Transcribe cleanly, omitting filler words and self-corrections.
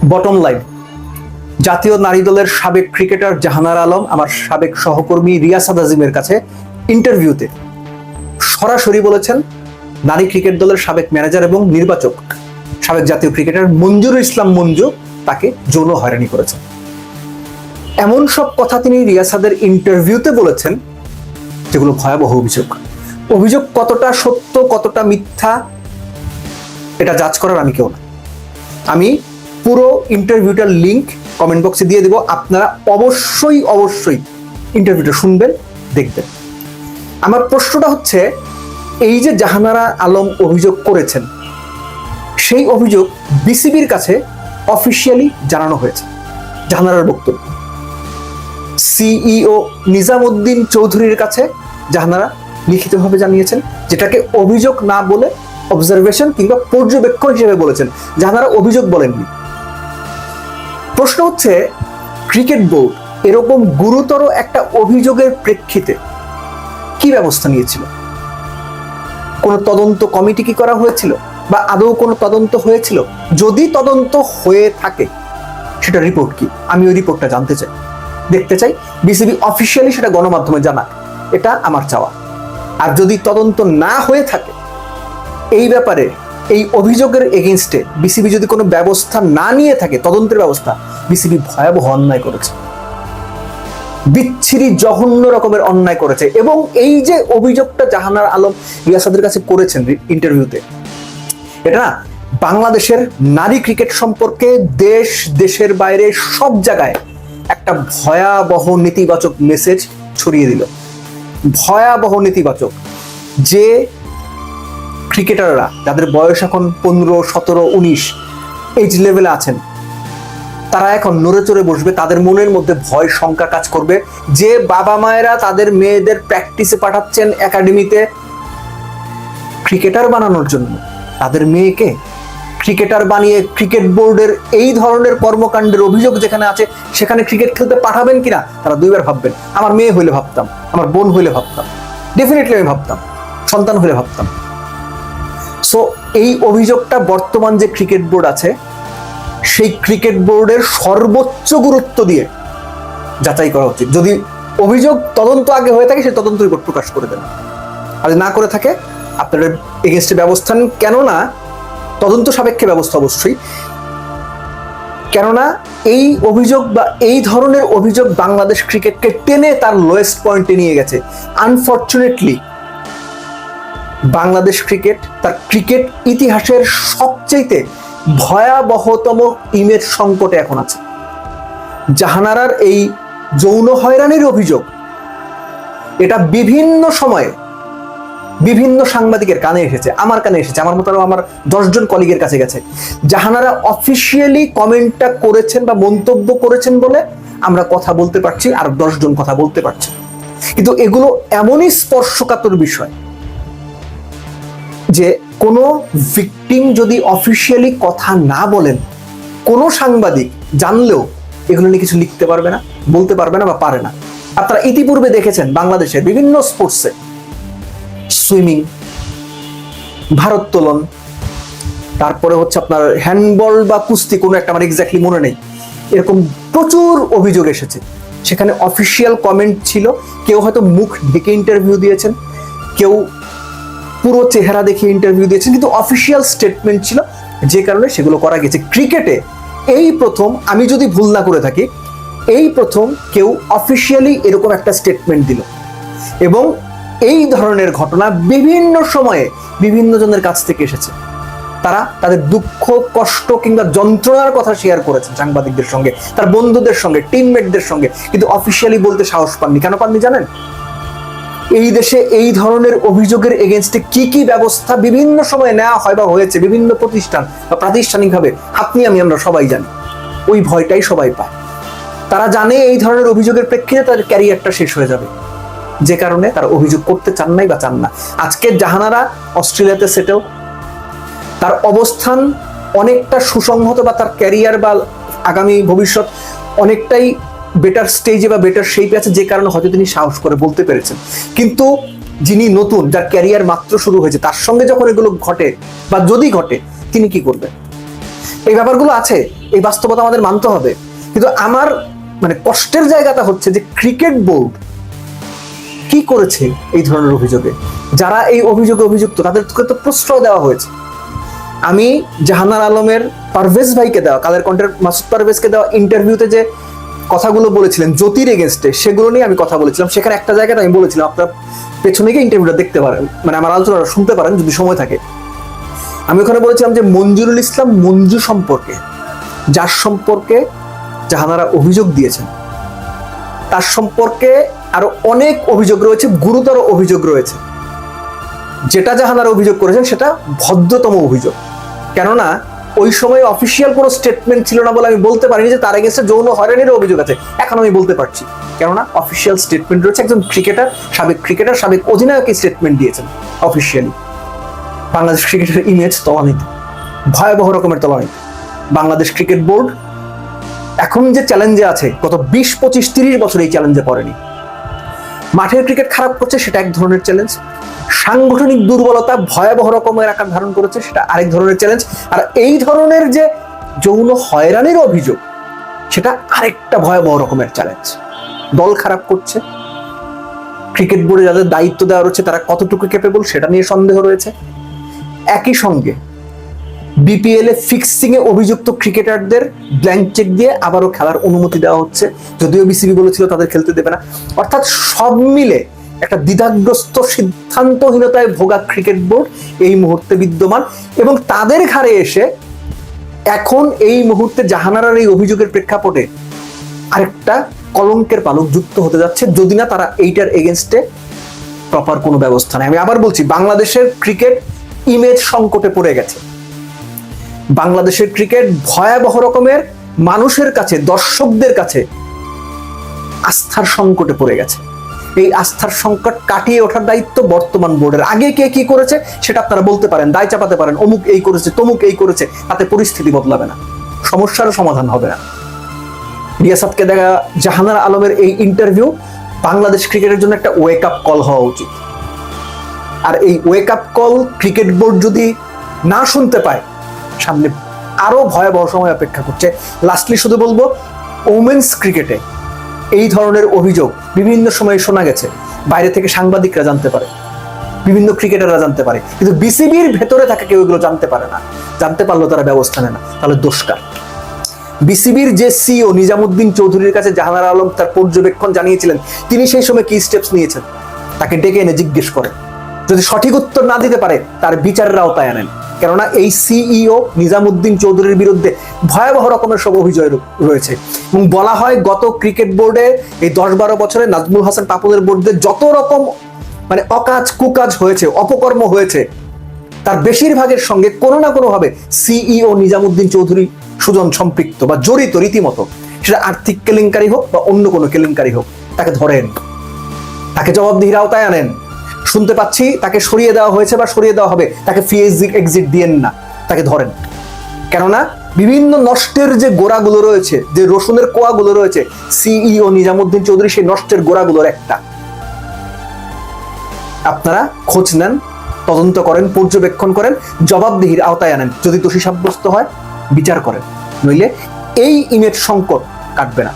Bottom line, জাতীয় নারী দলের সাবেক ক্রিকেটার জাহানারা আলম আমার সাবেক সহকর্মী রিয়াসাদ আজিমের কাছে ইন্টারভিউতে সরাসরি বলেছেন নারী ক্রিকেট দলের সাবেক ম্যানেজার এবং নির্বাচক সাবেক জাতীয় ক্রিকেটার মঞ্জুরুল ইসলাম মঞ্জু তাকে যৌন হয়রানি করেছেন। এমন সব কথা তিনি রিয়াসাদের ইন্টারভিউতে বলেছেন যেগুলো ভয়াবহ অভিযোগ। অভিযোগ কতটা সত্য কতটা মিথ্যা এটা জাজ করার আমি কেউ না। আমি পুরো ইন্টারভিউটার লিংক কমেন্ট বক্সে দিয়ে দেব, আপনারা অবশ্যই ইন্টারভিউটা শুনবেন, দেখবেন। আমার প্রশ্নটা হচ্ছে, এই যে জাহানারা আলম অভিযোগ করেছেন সেই অভিযোগ বিসিবির কাছে অফিসিয়ালি জানানো হয়েছে। জাহানারার বক্তব্য, সিইও নিজামুদ্দিন চৌধুরীর কাছে জাহানারা লিখিতভাবে জানিয়েছেন, যেটাকে অভিযোগ না বলে অবজারভেশন কিংবা পর্যবেক্ষণ হিসেবে বলেছেন। জাহানারা অভিযোগ বলেননি। প্রশ্ন হচ্ছে, ক্রিকেট বোর্ড এরকম গুরুতর একটা অভিযোগের প্রেক্ষিতে কি ব্যবস্থা নিয়েছিল? কোনো তদন্ত কমিটি কি করা হয়েছিল বা আদৌ কোনো তদন্ত হয়েছিল? যদি তদন্ত হয়ে থাকে সেটা রিপোর্ট কি? আমি ওই রিপোর্টটা জানতে চাই, দেখতে চাই। বিসিবি অফিসিয়ালি সেটা গণমাধ্যমে জানাক, এটা আমার চাওয়া। আর যদি তদন্ত না হয়ে থাকে এই ব্যাপারে, এই অভিযোগের এগেইনস্টে বিসিবি যদি কোনো ব্যবস্থা না নিয়ে থাকে, তদন্তের ব্যবস্থা, বিসিবি ভয়াবহ অন্যায় করেছে, বিচ্ছিরি জঘন্য রকমের অন্যায় করেছে। এবং এই যে অভিযোগটা জাহানারা আলম রিয়াসাদের কাছে করেছেন ইন্টারভিউতে, এটা না বাংলাদেশের নারী ক্রিকেট সম্পর্কে দেশের বাইরে সব জায়গায় একটা ভয়াবহ নেতিবাচক মেসেজ ছড়িয়ে দিল। ভয়াবহ নেতিবাচক। যে ক্রিকেটাররা যাদের বয়স এখন 15, 17, 19 এজ লেভেলে আছেন, তারা এখন নড়ে চড়ে বসবে, তাদের মনের মধ্যে ভয় শঙ্কা কাজ করবে। যে বাবা মায়েরা তাদের মেয়েদের প্র্যাকটিসে পাঠাচ্ছেন একাডেমিতে ক্রিকেটার বানানোর জন্য, তাদের মেয়েকে ক্রিকেটার বানিয়ে ক্রিকেট বোর্ডের এই ধরনের কর্মকাণ্ডের অভিযোগ যেখানে আছে সেখানে ক্রিকেট খেলতে পাঠাবেন কিনা তারা দুইবার ভাববেন। আমার মেয়ে হইলে ভাবতাম, আমার বোন হইলে ভাবতাম, ডেফিনেটলি আমি ভাবতাম, সন্তান হইলে ভাবতাম। সো এই অভিযোগটা বর্তমান যে ক্রিকেট বোর্ড আছে সেই ক্রিকেট বোর্ডের সর্বোচ্চ গুরুত্ব দিয়ে যাচাই করা উচিত। যদি অভিযোগ তদন্ত আগে হয়ে থাকে সেই তদন্ত রিপোর্ট প্রকাশ করে দেন, আর না করে থাকে আপনারা এগেইনস্টে ব্যবস্থা নেন। কেননা তদন্ত সাপেক্ষে ব্যবস্থা অবশ্যই, কেননা এই অভিযোগ বা এই ধরনের অভিযোগ বাংলাদেশ ক্রিকেটকে টেনে তার লোয়েস্ট পয়েন্টে নিয়ে গেছে। আনফরচুনেটলি বাংলাদেশ ক্রিকেট তার ক্রিকেট ইতিহাসের সবচেয়ে ভয়াবহতম ইমেজ সংকটে এখন আছে। জাহানারার এই যৌন হয়রানির অভিযোগ এটা বিভিন্ন সময়ে বিভিন্ন সাংবাদিকের কানে এসেছে, আমার কানে এসেছে, আমার মতো আরো আমার 10 জন কলিগের কাছে গেছে। জাহানারা অফিসিয়ালি কমেন্টটা করেছেন বা মন্তব্য করেছেন বলে আমরা কথা বলতে পারছি, আর 10 জন কথা বলতে পারছে। কিন্তু এগুলো এমনই স্পর্শকাতর বিষয় যে কোনো ভিকটিম যদি অফিসিয়ালি কথা না বলেন, কোনো সাংবাদিক জানলেও এগুলো নিয়ে কিছু লিখতে পারবে না, বলতে পারবে না বা পারে না। আপনারা ইতিপূর্বে দেখেছেন বাংলাদেশের বিভিন্ন স্পোর্টসে, সুইমিং, ভারোত্তোলন, তারপরে হচ্ছে আপনার হ্যান্ডবল বা কুস্তি, কোনো একটা আমার এক্স্যাক্টলি মনে নেই, এরকম প্রচুর অভিযোগ এসেছে। সেখানে অফিসিয়াল কমেন্ট ছিল, কেউ হয়তো মুখ ঢেকে ইন্টারভিউ দিয়েছেন, কেউ পুরো চেহারা দেখে ইন্টারভিউ দিয়েছেন, কিন্তু অফিসিয়াল স্টেটমেন্ট ছিল, যে কারণে সেগুলো করা গেছে। ক্রিকেটে এই প্রথম, আমি যদি ভুল না করে থাকি, এই প্রথম কেউ অফিসিয়ালি এরকম একটা স্টেটমেন্ট দিল। এবং এই ধরনের ঘটনা বিভিন্ন সময়ে বিভিন্ন জনের কাছ থেকে এসেছে। তারা তাদের দুঃখ, কষ্ট কিংবা যন্ত্রণার কথা শেয়ার করেছেন সাংবাদিকদের সঙ্গে, তার বন্ধুদের সঙ্গে, টিমমেটদের সঙ্গে, কিন্তু অফিসিয়ালি বলতে সাহস পাননি। কেন পাননি জানেন? এই দেশে এই ধরনের অভিযোগের এগেইনস্টে কি কি ব্যবস্থা বিভিন্ন সময় নেওয়া হয় বা হয়েছে বিভিন্ন প্রতিষ্ঠান বা প্রাতিষ্ঠানিকভাবে, আপনি আমি আমরা সবাই জানি। ওই ভয়টাই সবাই পায়। তারা জানে এই ধরনের অভিযোগের প্রেক্ষিতে তাদের ক্যারিয়ারটা শেষ হয়ে যাবে, যে কারণে তারা অভিযোগ করতে চান নাই বা চান না। আজকে জাহানারা অস্ট্রেলিয়াতে সেটেল, তার অবস্থান অনেকটা সুসংহত বা তার ক্যারিয়ার বা আগামী ভবিষ্যৎ অনেকটাই বেটার স্টেজে বা বেটার শেপে আছে, যে কারণে হয়তো তিনি সাহস করে বলতে পেরেছেন। কিন্তু যিনি নতুন, যার ক্যারিয়ার মাত্র শুরু হয়েছে, তার সঙ্গে যখন এগুলো ঘটে বা যদি ঘটে, তিনি কি করবেন? এই ব্যাপারগুলো আছে, এই বাস্তবতা আমাদের মানতে হবে। কিন্তু আমার মানে কষ্টের জায়গাটা হচ্ছে যে ক্রিকেট বোর্ড কি করেছে এই ধরনের অভিযোগে? যারা এই অভিযোগে অভিযুক্ত তাদেরকে তো প্রশ্রয় দেওয়া হয়েছে। আমি জাহানার আলমের পারভেজ ভাইকে দেওয়া, কালের কণ্ঠের মাসুদ পারভেজকে দেওয়া ইন্টারভিউতে যে কথাগুলো বলেছিলেন জ্যোতির এগেনস্টে, সেগুলো নিয়ে আমি কথা বলেছিলাম। সেখানে একটা জায়গাতে আমি বলেছিলাম, আপনার পেছনে গিয়ে ইন্টারভিউটা দেখতে পারেন, মানে আমার আলোচনাটা শুনতে পারেন যদি সময় থাকে। আমি ওখানে বলেছিলাম যে মঞ্জুরুল ইসলাম মঞ্জু সম্পর্কে, যার সম্পর্কে জাহানারা অভিযোগ দিয়েছেন, তার সম্পর্কে আরো অনেক অভিযোগ রয়েছে, গুরুতর অভিযোগ রয়েছে। যেটা জাহানারা অভিযোগ করেছেন সেটা ভদ্রতম অভিযোগ। কেননা ওই সময় অফিসিয়াল কোনো স্টেটমেন্ট ছিল না বলে আমি বলতে পারিনি যে তার এগেইনস্টে যৌন হয়রানির অভিযোগ আছে। এখন আমি বলতে পারছি, কেননা অফিসিয়াল স্টেটমেন্ট রয়েছে। একজন সাবেক ক্রিকেটার, সাবেক অধিনায়ক এই স্টেটমেন্ট দিয়েছেন অফিসিয়ালি। বাংলাদেশ ক্রিকেটের ইমেজ তলানিতে, ভয়াবহ রকমের তলানিতে। বাংলাদেশ ক্রিকেট বোর্ড এখন যে চ্যালেঞ্জে আছে, গত 20, 25, 30 বছর এই চ্যালেঞ্জে পড়েনি। মাঠের ক্রিকেট খারাপ করছে, সেটা এক ধরনের চ্যালেঞ্জ। সাংগঠনিক দুর্বলতা ভয়াবহ রকমের আকার ধারণ করেছে, সেটা আরেক ধরনের চ্যালেঞ্জ। আর এই ধরনের যে যৌন হয়রানির অভিযোগ, সেটা আরেকটা ভয়াবহ রকমের চ্যালেঞ্জ। দল খারাপ করছে, ক্রিকেট বোর্ডে যাদের দায়িত্ব দেওয়া রয়েছে তারা কতটুকু ক্যাপেবল সেটা নিয়ে সন্দেহ রয়েছে। একই সঙ্গে বিপিএল এ ফিক্সিং এ অভিযুক্ত ক্রিকেটারদের ব্ল্যাঙ্ক চেক দিয়ে আবারও খেলার অনুমতি দেওয়া হচ্ছে, যদিও বিসিবি বলেছিল তাদের খেলতে দেবে না। অর্থাৎ সব মিলে একটা দ্বিধাগ্রস্ত, সিদ্ধান্তহীনতায় ভোগা ক্রিকেট বোর্ড এই মুহূর্তে বিদ্যমান। এবং তাদের ঘাড়ে এসে এখন এই মুহূর্তে জাহানারার এই অভিযোগের প্রেক্ষাপটে আরেকটা কলঙ্কের পালক যুক্ত হতে যাচ্ছে, যদি না তারা এইটার এগেনস্টে প্রপার কোনো ব্যবস্থা নেয়। আমি আবার বলছি, বাংলাদেশের ক্রিকেট ইমেজ সংকটে পড়ে গেছে। বাংলাদেশের ক্রিকেট ভয়াবহ রকমের মানুষের কাছে, দর্শকদের কাছে আস্থার সংকটে পড়ে গেছে। এই আস্থার সংকট কাটিয়ে ওঠার দায়িত্ব বর্তমান বোর্ডের। আগে কে কি করেছে সেটা আপনারা বলতে পারেন, দায় চাপাতে পারেন, অমুক এই করেছে, তমুক এই করেছে, তাতে পরিস্থিতি বদলাবে না, সমস্যারও সমাধান হবে না। রিয়াসাতকে দেখা জাহানার আলমের এই ইন্টারভিউ বাংলাদেশ ক্রিকেটের জন্য একটা ওয়েক আপ কল হওয়া উচিত। আর এই wake up call cricket board যদি না শুনতে পায়, সামনে আরো ভয়াবহ সময় অপেক্ষা করছে। লাস্টলি শুধু বলবো, ওমেন্স ক্রিকেটে এই ধরনের অভিযোগ বিভিন্ন সময়ে শোনা গেছে, বাইরে থেকে সাংবাদিকরা জানতে পারে, বিভিন্ন ক্রিকেটাররা জানতে পারে, কিন্তু বিসিবির ভেতরে থাকা কেউ এগুলো জানতে পারে না। জানতে পারলেও তারা ব্যবস্থা নেয় না, তাহলে দোষকার। বিসিবির যে সিও নিজামুদ্দিন চৌধুরীর কাছে জাহানারা আলম তার পর্যবেক্ষণ জানিয়েছিলেন, তিনি সেই সময় কি স্টেপস নিয়েছেন তাকে ডেকে এনে জিজ্ঞেস করেন। যদি সঠিক উত্তর না দিতে পারে তার বিচারের আওতায় আনেন। কেননা এই সিইও নিজামুদ্দিন চৌধুরীর বিরুদ্ধে ভয়াবহ রকমের সব অভিযোগ রয়েছে। এবং বলা হয় গত ক্রিকেট বোর্ডে এই 10-12 বছরে নাজমুল হাসান পাপনের বোর্ডে যত রকম মানে অকাজ কুকাজ হয়েছে, অপকর্ম হয়েছে, তার বেশিরভাগের সঙ্গে কোনো না কোনো ভাবে সিইও নিজামুদ্দিন চৌধুরী সুজন সম্পৃক্ত বা জড়িত রীতিমতো। সেটা আর্থিক কেলেঙ্কারি হোক বা অন্য কোনো কেলেঙ্কারি হোক, তাকে ধরেন, তাকে জবাবদিহির আওতায় আনেন। শুনতে পাচ্ছি তাকে সরিয়ে দেওয়া হয়েছে বা সরিয়ে দেওয়া হবে, তাকে ফ্রি এক্সিট দিয়েন না, তাকে ধরেন। কেননা বিভিন্ন নষ্টের যে গোড়াগুলো রয়েছে, যে রসুনের কোয়াগুলো রয়েছে, সিইও নিজামুদ্দিন চৌধুরী সেই নষ্টের গোড়াগুলোর একটা। আপনারা খোঁজ নেন, তদন্ত করেন, পর্যবেক্ষণ করেন, জবাবদিহির আওতায় আনেন। যদি দোষী সাব্যস্ত হয় বিচার করেন, নইলে এই ইমেজ সংকট কাটবে না।